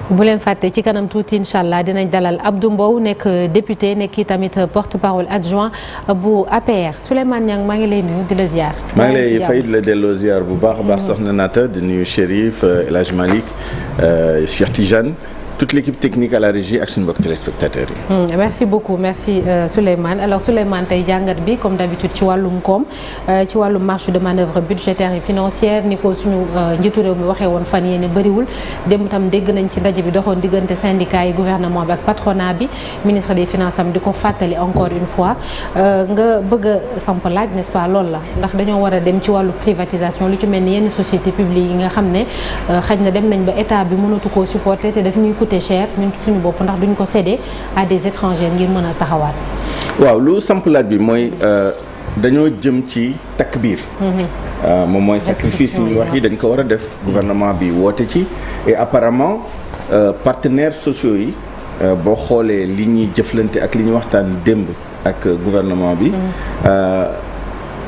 bu leen fàtte ci kanam tuuti incha allah dinañ dalal Abdou Mbow nekk député nekk tamit porte-parole adjoint bu APR Souleymane Niang maa ngi lay nuyu di la ziar. maa ngi lay fay di la delloo ziar bu baax a baax soxna Nata di nuyu Chérif El Hadj Malick Cheikh Tidiane. toute l'équipe technique à la régie ak suñu mbokk téléspectateurs yi. merci beaucoup merci Souleymane alors Souleymane tey jàngat bi comme d'habitude ci wàllum koom ci wàllum marge de manœuvre budgétaire et financière ni ko suñu njiitu réew mi waxee woon fan yii ne bëriwul démb tam dégg nañ ci ndaje bi doxoon diggante syndicat yi gouvernement bi ak patronat bi ministre des finances am di ko fàttali encore une fois nga bëgg a samp laaj n'est-ce pas loolu la ndax dañoo war a dem ci wàllu privatisation lu ci mel ni yenn société publique yi nga xam ne xaj na dem nañ ba état bi mënatu koo supporter te daf ñuy coûter cher ñun suñu bopp ndax duñ ko céder à des étrangers ngir mën a taxawaat. waaw lu samp laaj bi mooy dañoo jëm ci takk biir. moom mooy sacrifice yi wax yi dañ ko war a def gouvernement bi woote ci et apparemment partenaires sociaux yi boo xoolee li ñuy jëflante ak li ñuy waxtaan démb ak gouvernement bi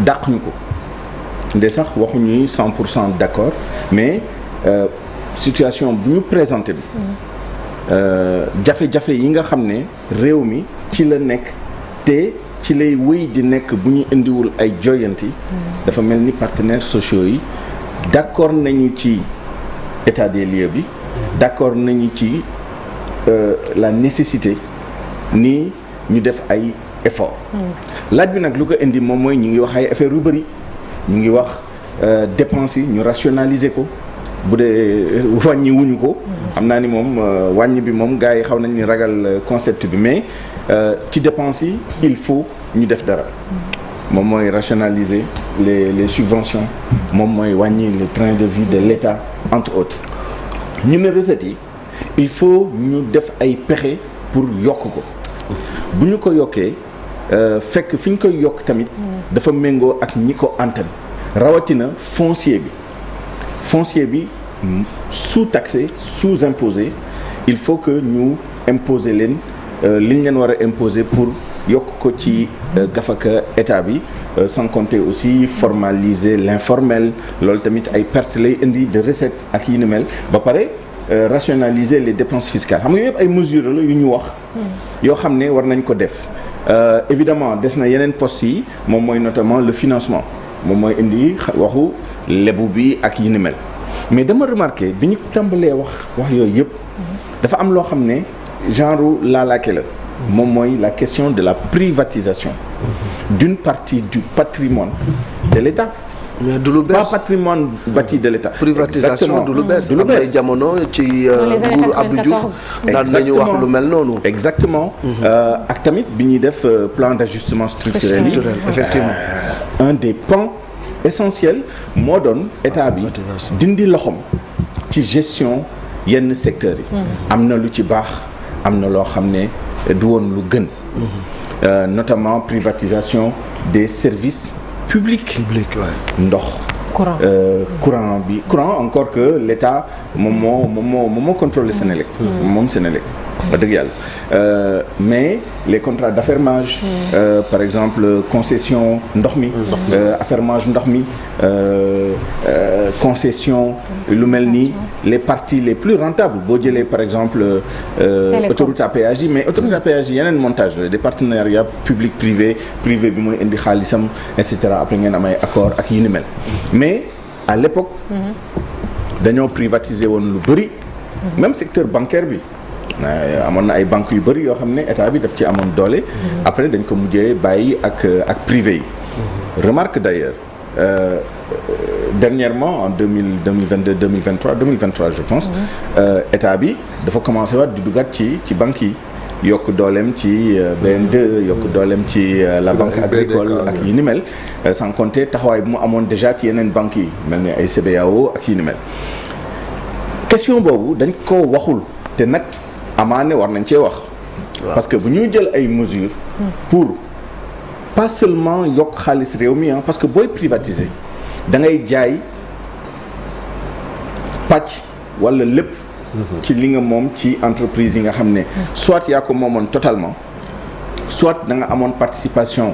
dàq ñu ko nde sax waxuñuy 100% d'accord mais situation bu ñu présenté bi jafe-jafe yi nga xam ne réew mi ci la nekk te ci lay wéy di nekk bu ñu indiwul ay joyanti dafa mel ni partenaires sociaux yi d'accord nañu ci état des lieux bi d'accord nañu ci la nécessité ni ñu def ay effort laaj bi nag lu ko indi moom mooy ñu ngi wax ay affaires yu bëri ñu ngi wax dépenses yi ñu rationaliser ko bu dee wàññi wuñu ko xam naa ni moom wàññi bi moom gars yi xaw nañ ni ragal concept bi mais ci dépenses yi il faut ñu def dara moom mooy rationaliser les subventions moom mooy wàññi le train de vie de l'État entre autres ñu ne recettes yi il faut ñu def ay pexe pour yokk ko bu ñu ko yokkee fekk fi ñu koy yokk tamit dafa méngoo ak ñi ko antan rawatina foncier bi sous-taxé sous-imposé il faut que ñu imposer leen li ñu leen war a imposer pour yokk ko ci gafaka état bi sans compter aussi formaliser l'informel loolu tamit ay pertes lay indi de recettes ak yi ni mel ba pare rationaliser les dépenses fiscales xam nga yooyu yëpp ay mesures la yu ñu wax yoo xam ne war nañ ko def évidemment des na yeneen postes yi moom mooy notamment le financement moom mooy indi waxu lebu bi ak yi ni mel mais dama remarqué bi ñu tàmbalee wax yooyu yëpp dafa am loo xam ne genre laalaake la moom mooy la question de la privatisation d'une partie du patrimoine de l'État mais du lu bees pas patrimoine bâti de l'État. privatisation du lu bees am ay jamono ci nguuru Abdou Diouf daan nañu wax lu mel noonu exactement ak tamit bi ñuy def plan d'ajustement structurel yi effectivement un des pans essentiels moo doon état bi dindi loxoom ci gestion yenn secteurs yi am na lu ci baax am na loo xam ne du woon lu gën notamment privatisation des services public ndox courant encore que l'État moom moo contrôle Sénélec moom Sénélec wax dëgg yàlla mais les contrats d'affermage par exemple concession ndox mi affermage ndox mi concession lu mel ni les parties les plus rentables boo jëlee par exemple autoroute à péage yi mais autoroute à péage yi yeneen montage la des partenariats public privé bi mooy indi xaalisam et cetera après ngeen am ay accord ak yi ni mel mais à l'époque dañoo privatiser woon lu bëri même secteur bancaire bi amoon na ay banques yu bëri yoo xam ne état bi daf ci amoon doole après dañ ko mujjee bàyyi ak privé yi remarque d'ailleurs dernièrement en 2022 2023 je pense état bi dafa commencé waat di dugaat ci banques yi yokk dooleem ci BN2 yokk dooleem ci la banque agricole ak yi ni mel sans compter taxawaay bu mu amoon déjà ci yeneen banques yi mel ni ay CBAO ak yi ni mel question boobu dañ ko waxul te nag amaane war nañ cee wax parce que bu ñuy jël ay mesures pour pas seulement yokk xaalis réew mi parce que booy privatiser da ngay jaay pàcc wala lépp ci li nga moom ci entreprise yi nga xam ne soit yaa ko moomoon totalement soit da nga amoon participation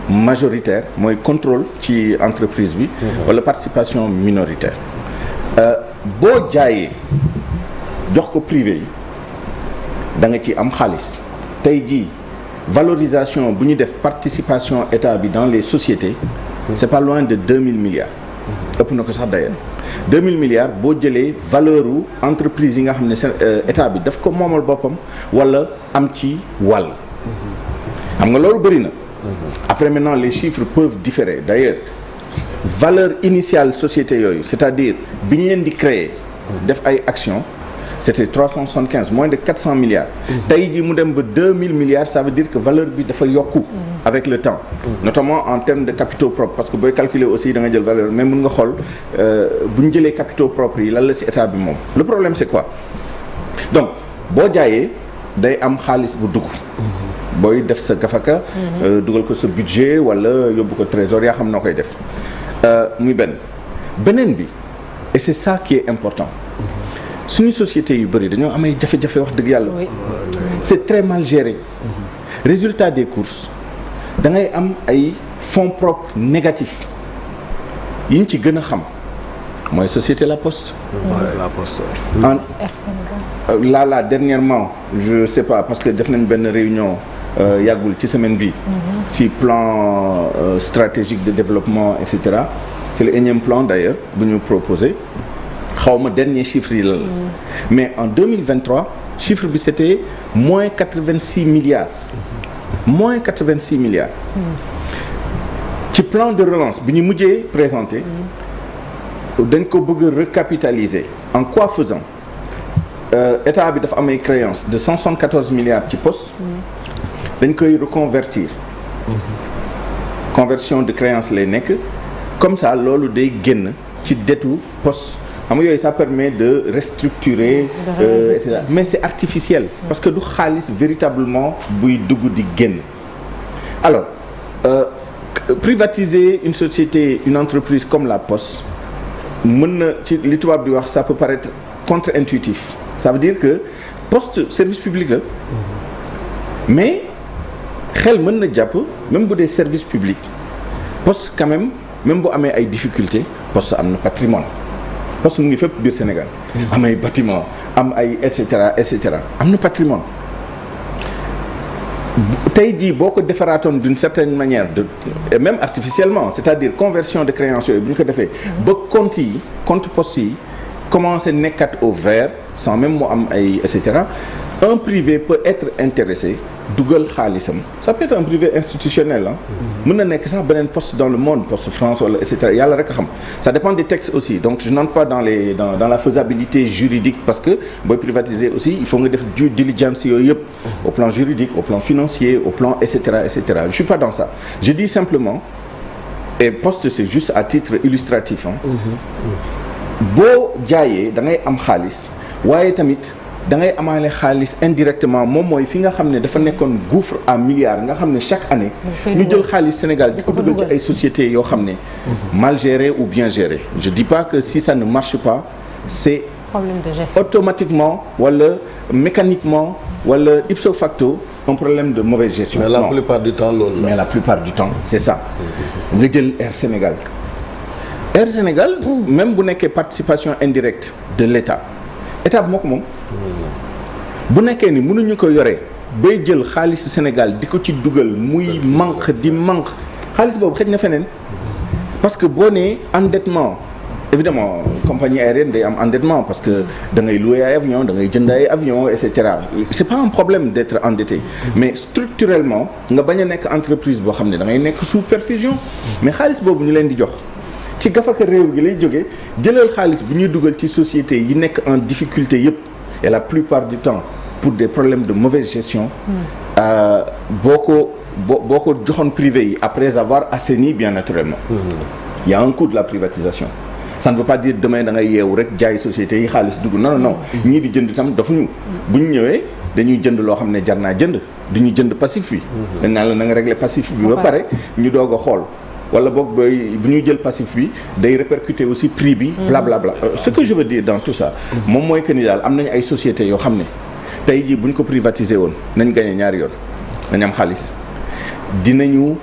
majoritaire mooy contrôle ci entreprise bi wala participation minoritaire boo jaayee jox ko privé yi da nga ci am xaalis tey jii valorisation bu ñu def participation état bi dans les sociétés c'est pas loin de 2000 milliards ëpp na ko sax d'ailleurs 2000 milliards boo jëlee valeur u entreprise yi nga xam ne seen état bi daf ko moomal boppam wala am ci wàll xam nga loolu bëri na après maintenant les chiffres peuvent différer d'ailleurs valeur initiale société yooyu c'est-à-dire bi ñu leen di créer def ay actions c'était 375 moins de 400 milliards tey jii mu dem ba 2000 milliards ça veut dire que valeur bi dafa yokku avec le temps notamment en termes de capitaux propres parce que booy calculer aussi da nga jël valeur mais mun nga xool bu ñu jëlee capitaux propres yi lan la ci état bi moom le problème c'est quoi donc boo jaayee day am xaalis bu dugg booy def sa gafaka dugal ko sa budget wala yóbbu ko trésor yaa xam noo koy def muy beneen bi et c'est ça qui est important suñu société yu bëri dañoo amay jafe-jafe wax dëgg yàlla c'est très mal géré résultat des courses da ngay am ay fonds propres négatifs yi ñu ci gën a xam mooy société La Poste La Poste là dernièrement je sais pas parce que def nañ benn réunion yàggul ci semaine bi ci plan stratégique de développement et cetera c'est le énième plan d'ailleurs bu ñu proposé xawma dernier chiffre yi la mais en 2023 chiffre bi c'était moins 86 milliards moins 86 milliards ci plan de relance bi ñu mujjee présenté dañ ko bëgg a recapitaliser en quoi faisant état bi dafa am ay créances de 174 milliards ci poste dañ koy reconvertir conversion de créance lay nekk comme ça loolu day génn ci dettu poste xam nga yooyu ça permet de restructurer etc. Mais c'est artificiel parce que du xaalis véritablement buy dugg di génn alors privatiser une société une entreprise comme La Poste mën na ci li tubaab di wax ça peut paraître contre-intuitif ça veut dire que poste service public la mais xel mën na jàpp même bu dee service public poste quand même bu amee ay difficultés poste am na patrimoine poste mu ngi fépp biir Sénégal am ay bâtiment am ay et cetera am na patrimoine tey jii boo ko defaraatoon d'une certaine manière et même artificiellement c'est-à-dire conversion de créances yooyu bu ñu ko defee ba compte poste yi commencer nekkat au vert sans même mu am ay et cetera un privé peut être intéressé dugal xaalisam ça peut être un privé institutionnel mën na nekk sax beneen poste dans le monde poste France wala et cetera yàlla rek a xam ça dépend des textes aussi donc je n'entre pas dans la faisabilité juridique parce que booy privatiser aussi il faut nga def due diligence yooyu yëpp au plan juridique au plan financier au plan et cetera je suis pas dans ça je dis simplement et poste c'est juste à titre illustratif boo jaayee da ngay am xaalis waaye tamit da ngay amaale xaalis indirectement moom mooy fi nga xam ne dafa nekkoon gouffre à milliards nga xam ne chaque année ñu jël xaalis Sénégal di ko dugal ci ay sociétés yoo xam ne mal gérées ou bien gérées je dis pas que si ça ne marche pas c'est problème de gestion automatiquement wala mécaniquement wala ipso facto un problème de mauvaise gestion mais la plupart du temps loolu la mais la plupart du temps c'est ça nga jël Air Sénégal même bu nekkee participation indirecte de l'État état bi moo ko moom bu nekkee ni mënuñu ko yore bay jël xaalisu Sénégal di ko ci dugal muy manque xaalis boobu xëj na feneen parce que boo nee endettement évidemment compagnie aérienne day am endettement parce que da ngay louer ay avion da ngay jënd ay avion et cetera c'est pas un problème d'être endetté mais structurellement nga bañ a nekk entreprise boo xam ne da ngay nekk sous perfusion mais xaalis boobu ñu leen di jox ci gafaka réew gi lay jógee jëlal xaalis bu ñuy dugal ci société yi nekk en difficulté yëpp et la plupart du temps pour des problèmes de mauvaise gestion boo ko joxoon privé yi après avoir assaini bien naturellement il y a un coût de la privatisation ça ne veut pas dire demain da ngay yeewu rek jaay société yi xaalis dugg non ñii di jënd itam dafuñu bu ñu ñëwee dañuy jënd loo xam ne jar naa jënd du ñu jënd passif bi dañ naan la na nga régler passif bi ba pare ñu doog a xool wala boog booy bu ñuy jël passif bi day répercuter aussi prix bi blablabla ce que je veux dire dans tout ça moom mooy que ni daal am nañu ay sociétés yoo xam ne tey jii bu ñu ko privatiser woon nañ gagné ñaari yoon nañ am xaalis dinañu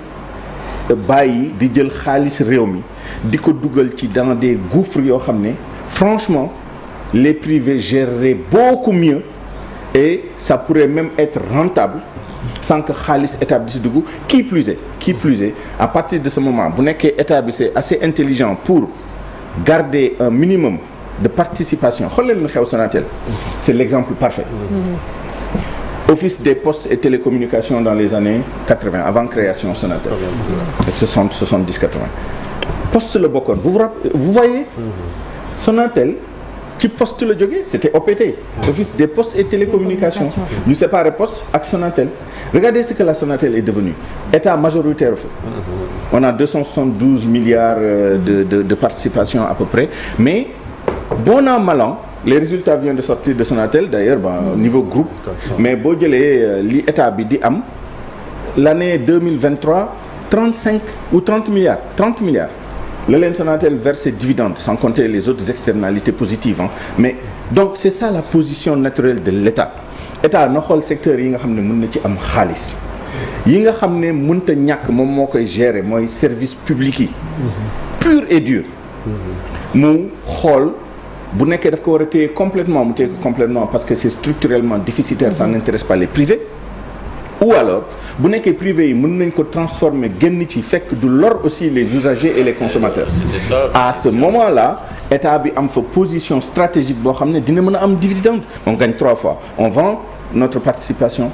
bàyyi di jël xaalis réew mi di ko dugal ci dans des gouffres yoo xam ne franchement les privés géreraient beaucoup mieux et ça pourrait même être rentable sans que xaalis état bi di si dugg qui plus est à partir de ce moment bu nekkee état bi c'est assez intelligent pour garder un minimum de participation xool leen xew Sonatel c'est l'exemple parfait. Office des postes et télécommunications dans les années 80 avant création Sonatel 60 70 80 poste la bokkoon vous voyez Sonatel ci poste la jógee c'était OPT Office des postes et télécommunications ñu séparé poste ak Sonatel regardez ce que la Sonatel est devenue état majoritaire fa on a 272 milliards de participation à peu près mais bon an mal an les résultats viennent de sortir de Sonatel d'ailleurs au niveau groupe mais boo jëlee li état bi di am l'année 2023 35 ou 30 milliards la leen Sonatel verse dividendes sans compter les autres externalités positives mais donc c'est ça la position naturelle de l'État na xool secteur yi nga xam ne mën na ci am xaalis yi nga xam ne mënta ñàkk moom moo koy gérer mooy service public yi pur et dur mu xool bu nekkee daf ko war a téye complètement mu téye ko complètement parce que c'est structurellement déficitaire ça n'intéresse pas les privés ou alors bu nekkee privés yi mën nañ ko transformer génn ci fekk du lor aussi les usagers et les consommateurs à ce moment-là état bi am fa position stratégique boo xam ne dina mën a am dividende on gagne 3 fois on vend notre participation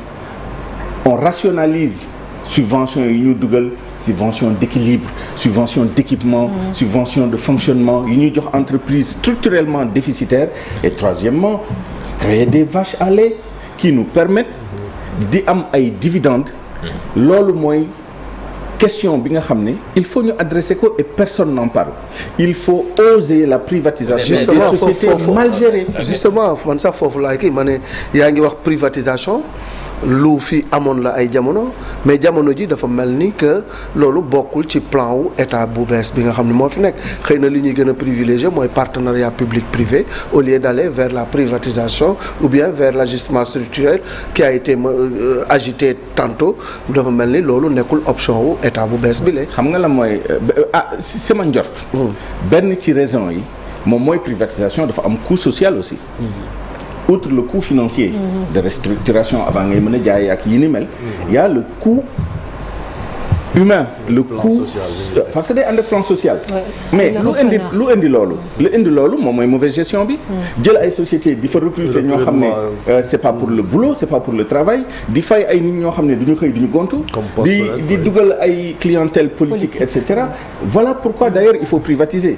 on rationalise subventions yi ñu dugal subvention d'équilibre subvention d'équipement subvention de fonctionnement yi ñuy jox entreprise structurellement déficitaire et troisièmement créer des vaches à lait qui nous permettent di am ay dividendes loolu mooy question bi nga xam ne il faut ñu adresser ko et personne n'en parle il faut oser la privatisation des sociétés mal gérées justement man sax foofu laay kii ma ne yaa ngi wax privatisation lu fi amoon la ay jamono mais jamono ji dafa mel ni que loolu bokkul ci plan wu état bu bees bi nga xam ne moo fi nekk xëy na li ñuy gën a privilégié mooy partenariat public privé au lieu d'aller vers la privatisation ou bien vers l'ajustement structurel qui a été agité tantôt dafa mel ni loolu nekkul option wu état bu bees bi la. xam nga la mooy sama njort. benn ci raison yi moom mooy privatisation dafa am coût social aussi. Outre le coût financier de restructuration avant ngay mën a jaay ak yi ni mel il y a le coût humain le coût parce que day ànd ak plan social mais lu indi loolu moom mooy mauvaise gestion bi jël ay sociétés di fa recruter ñoo xam ne c'est pas pour le boulot c'est pas pour le travail di fay ay nit ñoo xam ne duñu xëy duñu gontu di dugal ay clientèle politique et cetera voilà pourquoi d'ailleurs il faut privatiser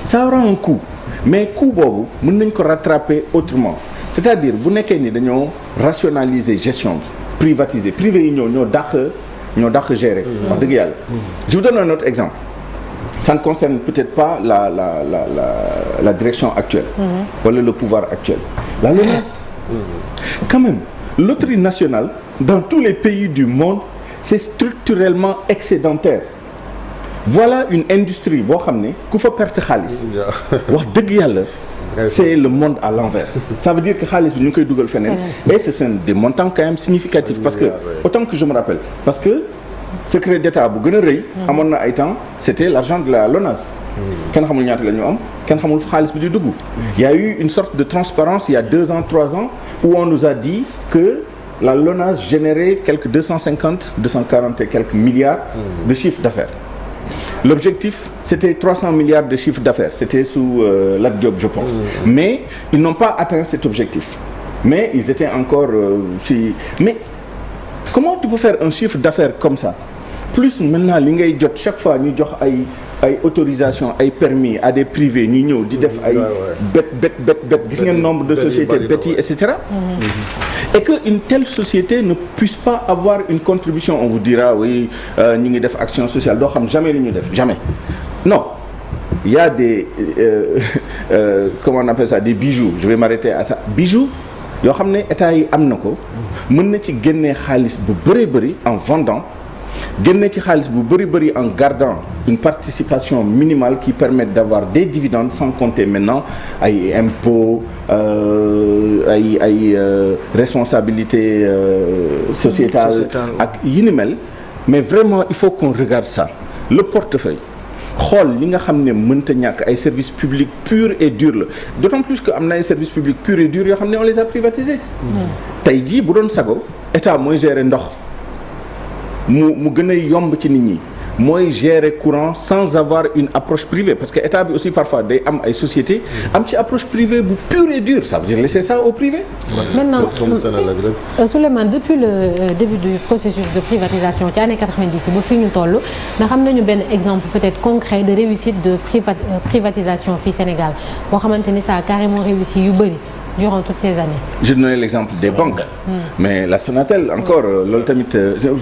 ça aura un coût mais coût boobu mën nañ ko rattraper autrement c'est-à-dire bu nekkee ni dañoo rationaliser gestion privatiser privé yi ñoo dàq gérer wax dëgg yàlla je vous donne un autre exemple ça ne concerne peut-être pas la direction actuelle wala le pouvoir actuel la LONASE quand même loterie nationale dans tous les pays du monde c'est structurellement excédentaire voilà une industrie boo xam ne ku fa perte xaalis wax dëgg yàlla c'est le monde à l'envers ça veut dire que xaalis bi ñu ngi koy dugal feneen et ce sont des montants quand même significatifs parce que autant que je me rappelle parce que secret d'état bu gën a rëy amoon na ay temps c'était l'argent de la LONASE kenn xamul ñaata la ñu am kenn xamul xaalis bi di dugg il y a eu une sorte de transparence il y a 2 ans 3 ans où on nous a dit que la LONASE générait quelques 240 et quelques milliards de chiffre d'affaires. L'objectif, c'était 300 milliards de chiffre d'affaires. C'était sous Lat Diop, je pense. Mais ils n'ont pas atteint cet objectif. Mais ils étaient encore... Mais comment tu peux faire un chiffre d'affaires comme ça? Plus maintenant, li ngay jot chaque fois ñu jox ay autorisation ay permis à des privés ñu ñëw di def ay bet gis ngeen nombre de sociétés bet yi et cetera. Et que une telle société ne puisse pas avoir une contribution on vous dira oui ñu ngi def action sociale doo xam jamais li ñu def jamais non il y a des comment on appelle ça des bijoux je vais m'arrêter à ça bijoux yoo xam ne état yi am na ko mën na ci génnee xaalis bu bëri en vendant génne ci xaalis bu bëri en gardant une participation minimale qui permette d'avoir des dividendes sans compter maintenant ay impôts ay responsabilité sociétale ak yi ni mel mais vraiment il faut qu'on regarde ça le portefeuille xool li nga xam ne mënta ñàkk ay services publics purs et durs la d'autant plus que am na ay services publics purs et durs yoo xam ne on les a privatisés. tey jii bu doon sago état mooy gérer ndox mu gën a yomb ci nit ñi. mooy gérer courant sans avoir une approche privée parce que état bi aussi parfois day am ay sociétés am ci approche privée bu pure et dure ça veut dire laisser ça au privé. maintenant Souleymane depuis le début du processus de privatisation ci année 90 ba fi ñu toll ndax xam nañu benn exemple peut-être concret de réussite de privatisation fii Sénégal boo xamante ni ça a carrément réussi yu bëri. durant toutes ces années. Je donnais l'exemple des banques. Mais la Sonatel encore loolu tamit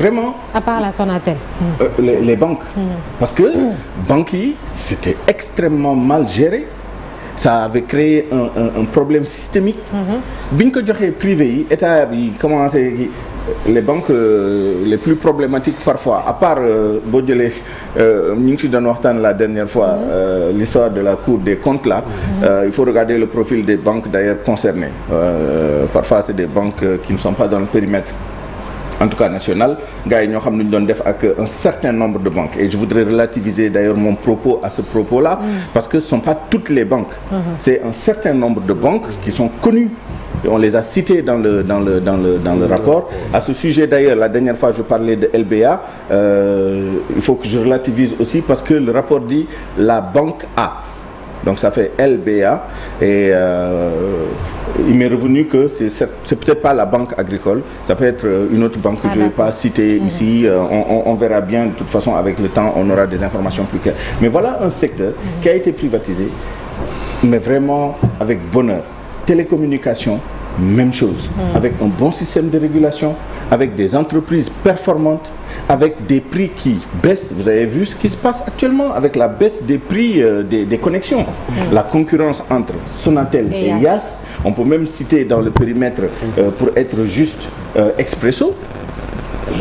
vraiment. À part la Sonatel. Les banques. Parce que banques yi c'était extrêmement mal géré. Ça avait créé un problème systémique. bi ñu ko joxee privé yi état bi commencé les banques les plus problématiques parfois à part boo jëlee ñu ngi ci doon waxtaan la dernière fois l'histoire de la Cour des comptes là il faut regarder le profil des banques d'ailleurs concernées parfois c'est des banques qui ne sont pas dans le périmètre en tout cas national gars yi ñoo xam ne ñu doon def ak un certain nombre de banques et je voudrais relativiser d'ailleurs mon propos à ce propos-là parce que ce sont pas toutes les banques c'est un certain nombre de banques qui sont connues. On les a cités dans le rapport. À ce sujet d'ailleurs, la dernière fois je parlais de LBA, il faut que je relativise aussi parce que le rapport dit la banque A. Donc ça fait LBA et il m'est revenu que c'est peut-être pas la banque agricole, ça peut être une autre banque que je vais pas citer ici. On verra bien de toute façon avec le temps, on aura des informations plus claires. Mais voilà un secteur qui a été privatisé, mais vraiment avec bonheur. Télécommunications, même chose. Avec un bon système de régulation, avec des entreprises performantes, avec des prix qui baissent. Vous avez vu ce qui se passe actuellement avec la baisse des prix des connexions. La concurrence entre Sonatel et Yass, on peut même citer dans le périmètre pour être juste Expresso.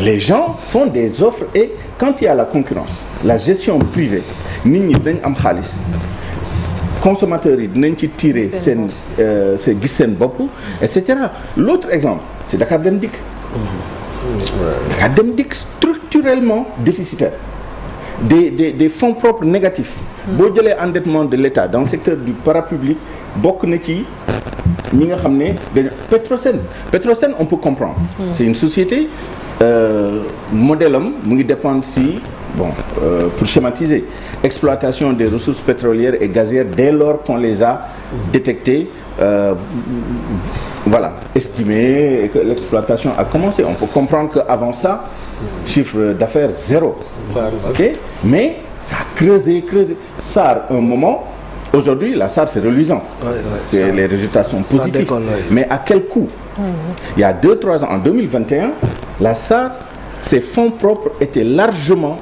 Les gens font des offres et quand il y a la concurrence, la gestion privée, nit ñi dañ am xaalis. Consommateurs yi dinañ ci tirer seen gis seen bopp et cetera. L'autre exemple c'est Dakar Dem Dikk. Dakar Dem Dikk structurellement déficitaire. Des fonds propres négatifs. boo jëlee endettement de l'État dans le secteur du parapublic bokk na ci ñi nga xam ne dañu Petrosen on peut comprendre. C'est une société modèle am mu ngi dépendre si pour schématiser exploitation des ressources pétrolières et gazières dès lors qu'on les a détectées estimé et que l'exploitation a commencé. On peut comprendre qu'avant ça chiffre d'affaires zéro. OK, mais ça a creusé. SAR un moment. Aujourd'hui la SAR c'est reluisant. Les résultats sont positifs. Mais à quel coût? Il y a 2-3 ans en 2021 la SAR ses fonds propres étaient largement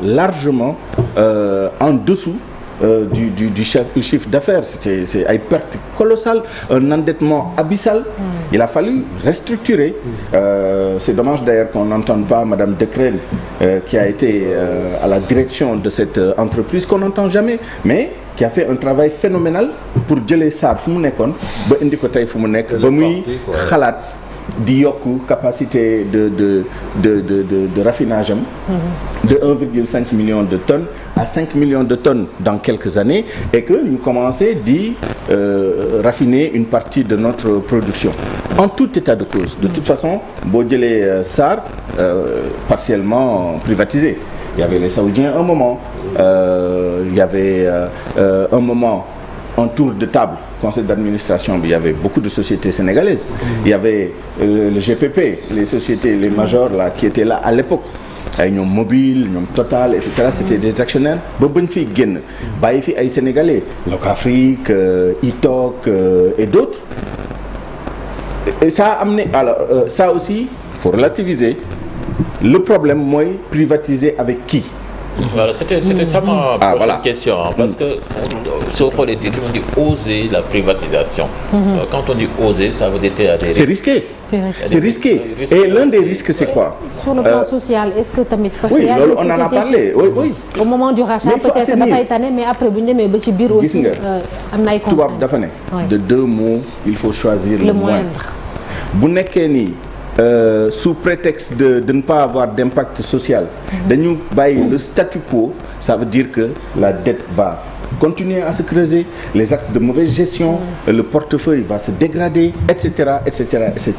en dessous du chiffre d'affaires. C'est une perte colossale, un endettement abyssal. Il a fallu restructurer. C'est dommage d'ailleurs qu'on n'entende pas Madame Decrène qui a été à la direction de cette entreprise qu'on n'entend jamais, mais qui a fait un travail phénoménal pour jëlee SAR fu mu nekkoon ba indi ko tey fu mu nekk ba muy xalaat di yokk capacité de raffinage am de 1,5 million de tonnes à 5 millions de tonnes dans quelques années et que ñu commencé di raffiner une partie de notre production en tout état de cause. De toute façon boo jëlee SAR partiellement privatisé. Il y avait les Saoudiens un moment, il y avait un moment un tour de table conseil d'administration il y avait beaucoup de sociétés sénégalaises. Il y avait le GPP, les sociétés, les majors là qui étaient là à l'époque ay ñoom Mobile ñoom Total et cetera. C'était des actionnaires ba bañ fiy génn bàyyi fi ay sénégalais Locafrique, Itok et d'autres. Et ça a amené alors ça aussi faut relativiser. Le problème mooy privatiser avec qui? Voilà, c'était ça ma prochaine question parce que soo xoolee tuuti on dit oser la privatisation. Quand on dit oser, ça veut dire qu'il y a des risques. C'est risqué. Et l'un des risques c'est quoi? Sur le plan social, est-ce que tamit parce que oui, loolu on en a parlé. Oui. Au moment du rachat peut-être dafay tane mais après bu ñu demee ba ci biir aussi am na ay contraintes. Tubaab dafa ne de deux mots, il faut choisir le moindre. Bu nekkee ni sous prétexte de ne pas avoir d'impact social dañu bàyyi le statu quo ça veut dire que la dette va continuer à se creuser, les actes de mauvaise gestion, le portefeuille va se dégrader, etc., etc., etc.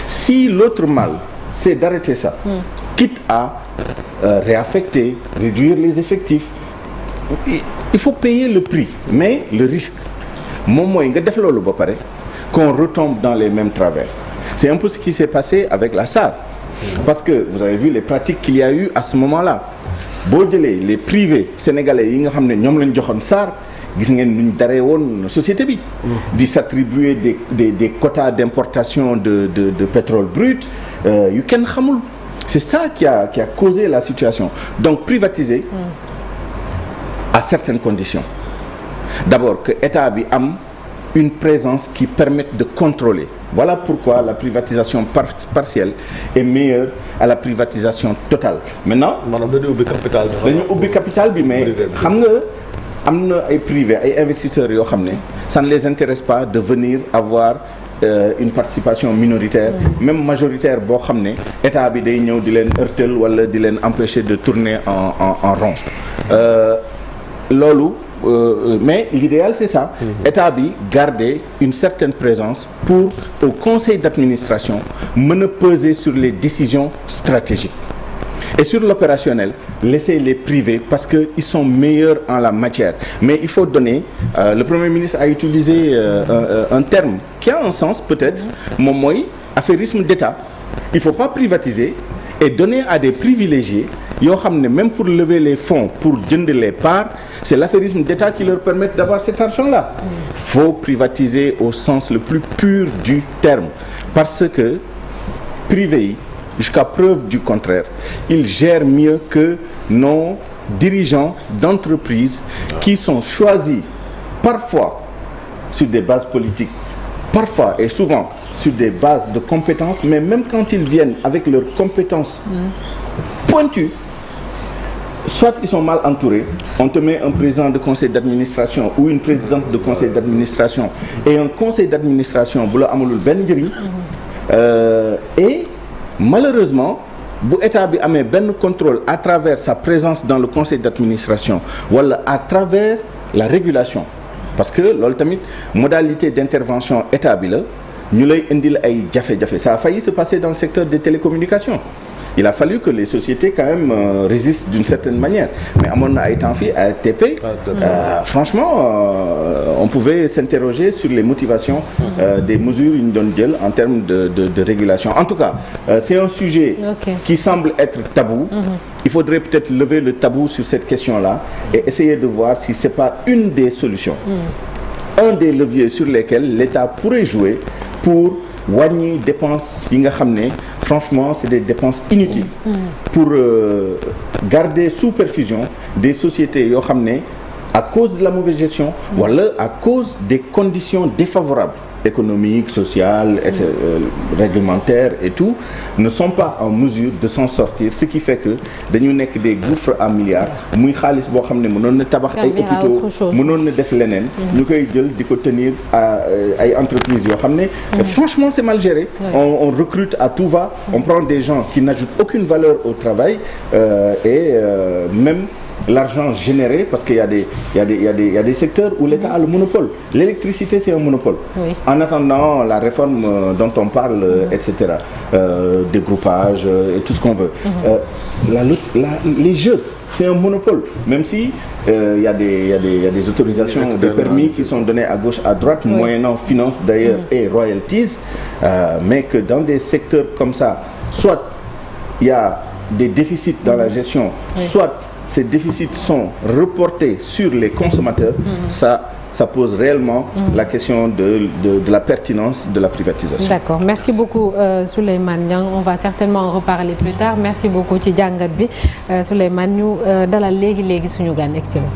Si l'autre mal, c'est d'arrêter ça, quitte à réaffecter, réduire les effectifs, il faut payer le prix, mais le risque, moom mooy nga def loolu ba pare qu'on retombe dans les mêmes travers. C'est un peu ce qui s'est passé avec la SAR, parce que vous avez vu les pratiques qu'il y a eu à ce moment-là. boo jëlee les privés sénégalais yi nga xam ne ñoom lañ joxoon SAR gis ngeen nuñ daree woon société bi di s'attribuer des quotas d'importation de pétrole brut yu kenn xamul. C'est ça qui a causé la situation. Donc privatiser à certaines conditions. D'abord que état bi am une présence qui permette de contrôler. Voilà pourquoi la privatisation partielle est meilleure à la privatisation totale. Maintenant maanaam dañu ubbi capital bi. dañu ubbi capital bi mais xam nga am na ay privés ay investisseurs yoo xam ne ça ne les intéresse pas de venir avoir une participation minoritaire même majoritaire boo xam ne état bi day ñëw di leen heurter wala di leen empêcher de tourner en rond loolu mais l'idéal c'est ça état bi garder une certaine présence pour au conseil d'administration mën a peser sur les décisions stratégiques et sur l'opérationnel laisser les privés parce que ils sont meilleurs en la matière. Mais il faut donner le Premier ministre a utilisé un terme qui a un sens peut-être moom mooy affairisme d'État. Il faut pas privatiser et donner à des privilégiés yoo xam ne même pour lever les fonds pour jënd les parts c'est l'affairisme d'État qui leur permet d'avoir cet argent-là. Faut privatiser au sens le plus pur du terme parce que privé yi jusqu'à preuve du contraire, ils gèrent mieux que nos dirigeants d'entreprises qui sont choisis parfois sur des bases politiques, parfois et souvent sur des bases de compétences, mais même quand ils viennent avec leurs compétences pointues, soit ils sont mal entourés, on te met un président de conseil d'administration ou une présidente de conseil d'administration et un conseil d'administration bu la amalul benn njëriñ et malheureusement bu état bi amee benn contrôle à travers sa présence dans le conseil d'administration wala à travers la régulation parce que loolu tamit modalité d'intervention état bi la ñu lay indil ay jafe-jafe ça a failli se passer dans le secteur des télécommunications. Il a fallu que les sociétés quand même résistent d'une certaine manière mais amoon na ay temps fii ARTP franchement on pouvait s'interroger sur les motivations des mesures yu ñu doon jël en termes de régulation. En tout cas c'est un sujet qui semble être tabou. Il faudrait peut-être lever le tabou sur cette question-là et essayer de voir si c'est pas une des solutions, un des leviers sur lesquels l'État pourrait jouer pour wàññi dépenses yi nga xam ne franchement c'est des dépenses inutiles pour garder sous perfusion des sociétés yoo xam ne à cause de la mauvaise gestion wala à cause des conditions défavorables économiques, sociales, réglementaires et tout ne sont pas en mesure de s'en sortir ce qui fait que dañu nekk des gouffres à milliards muy xaalis boo xam ne mënoon na tabax ay hôpitaux mënoon na def leneen ñu koy jël di ko tenir à ay entreprises yoo xam ne franchement c'est mal géré on recrute à tout va on prend des gens qui n'ajoutent aucune valeur au travail et même l'argent généré parce qu'il y a des secteurs où l'État a le monopole. L'électricité c'est un monopole. Oui. En attendant la réforme dont on parle etc. Dégroupage et tout ce qu'on veut. Les jeux c'est un monopole même si il y a des autorisations des permis qui sont donnés à gauche à droite moyennant finances d'ailleurs et royalties mais que dans des secteurs comme ça soit il y a des déficits dans la gestion soit ces déficits sont reportés sur les consommateurs, ça pose réellement la question de la pertinence de la privatisation. D'accord. Merci beaucoup Souleymane Niang. On va certainement en reparler plus tard. Merci beaucoup ci jàngat bi Souleymane ñu dalal léegi suñu gan excellent.